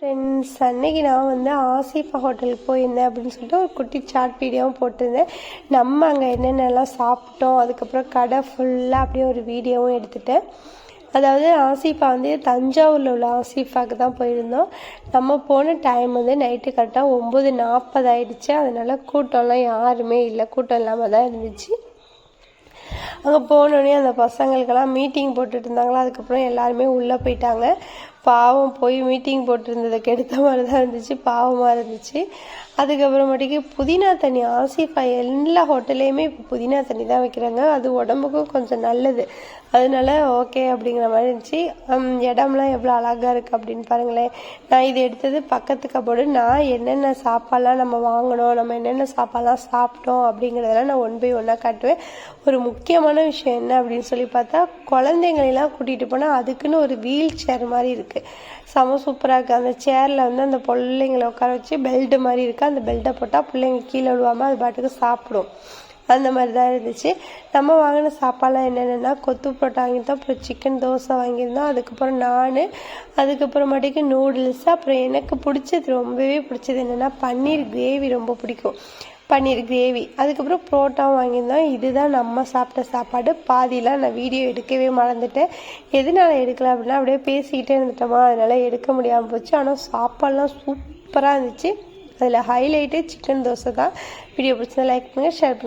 Friends, அன்னைக்கு நான் வந்து ஆசிஃபா ஹோட்டலுக்கு போயிருந்தேன் அப்படின்னு சொல்லிட்டு ஒரு குட்டி சாட் வீடியோவும் போட்டிருந்தேன். நம்ம அங்கே என்னென்னலாம் சாப்பிட்டோம், அதுக்கப்புறம் கடை ஃபுல்லாக அப்படியே ஒரு வீடியோவும் எடுத்துட்டேன். அதாவது ஆசிஃபா வந்து தஞ்சாவூரில் உள்ள ஆசிஃபாவுக்கு தான் போயிருந்தோம். நம்ம போன டைம் வந்து நைட்டு கரெக்டாக 9:40 ஆயிடுச்சு. அதனால கூட்டம்லாம் யாருமே இல்லை, கூட்டம் இல்லாமல் தான் இருந்துச்சு. அங்கே போனோடனே அந்த பசங்களுக்கெல்லாம் மீட்டிங் போட்டுட்டு இருந்தாங்களா, அதுக்கப்புறம் எல்லாருமே உள்ளே போயிட்டாங்க. பாவம் போய் மீட்டிங் போட்டிருந்ததை கெடுத்த மாதிரி தான் இருந்துச்சு, பாவமாக இருந்துச்சு. அதுக்கப்புறமேட்டுக்கு புதினா தண்ணி, ஆசிஃபா எல்லா ஹோட்டல்லையுமே இப்போ புதினா தண்ணி தான் வைக்கிறாங்க. அது உடம்புக்கும் கொஞ்சம் நல்லது, அதனால ஓகே அப்படிங்கிற மாதிரி இருந்துச்சு. இடம்லாம் எவ்வளோ அழகாக இருக்குது அப்படின்னு பாருங்களேன். நான் இது எடுத்தது பக்கத்து கபோர்டு. நான் என்னென்ன சாப்பாடெலாம் நம்ம வாங்கினோம், நம்ம என்னென்ன சாப்பாடெலாம் சாப்பிட்டோம் அப்படிங்கிறதெல்லாம் நான் 1 by 1 காட்டுவேன். ஒரு முக்கியமான விஷயம் என்ன அப்படின்னு சொல்லி பார்த்தா, குழந்தைங்களெல்லாம் கூட்டிகிட்டு போனால் அதுக்குன்னு ஒரு வீல் சேர் மாதிரி இருக்குது, செம சூப்பராக இருக்குது. அந்த சேரில் வந்து அந்த பிள்ளைங்களை உட்கார வச்சு பெல்ட்டு மாதிரி இருக்குது. அந்த பெல்ட்டை போட்டால் பிள்ளைங்க கீழே விழுவாமல் அது பாட்டுக்கு சாப்பிடும். அந்த மாதிரி தான் இருந்துச்சு. நம்ம வாங்கின சாப்பாடுலாம் என்னென்னா, கொத்து பரோட்டா வாங்கியிருந்தோம், அப்புறம் சிக்கன் தோசை வாங்கியிருந்தோம், அதுக்கப்புறம் நான், அதுக்கப்புறமாட்டிக்கு நூடுல்ஸ். அப்புறம் எனக்கு பிடிச்சது, ரொம்பவே பிடிச்சது என்னென்னா பன்னீர் கிரேவி ரொம்ப பிடிக்கும், பன்னீர் கிரேவி. அதுக்கப்புறம் புரோட்டாவும் வாங்கியிருந்தோம். இதுதான் நம்ம சாப்பிட்ட சாப்பாடு. பாதிலாம் நான் வீடியோ எடுக்கவே மறந்துட்டேன். எதனால எடுக்கல அப்படின்னா, அப்படியே பேசிக்கிட்டே இருந்துட்டோமா, அதனால் எடுக்க முடியாமல் போச்சு. ஆனால் சாப்பாடுலாம் சூப்பராக இருந்துச்சு. அதில் ஹைலைட்டு சிக்கன் தோசை தான். வீடியோ பிடிச்சதை லைக் பண்ணுங்கள், ஷேர் பண்ணுங்கள்.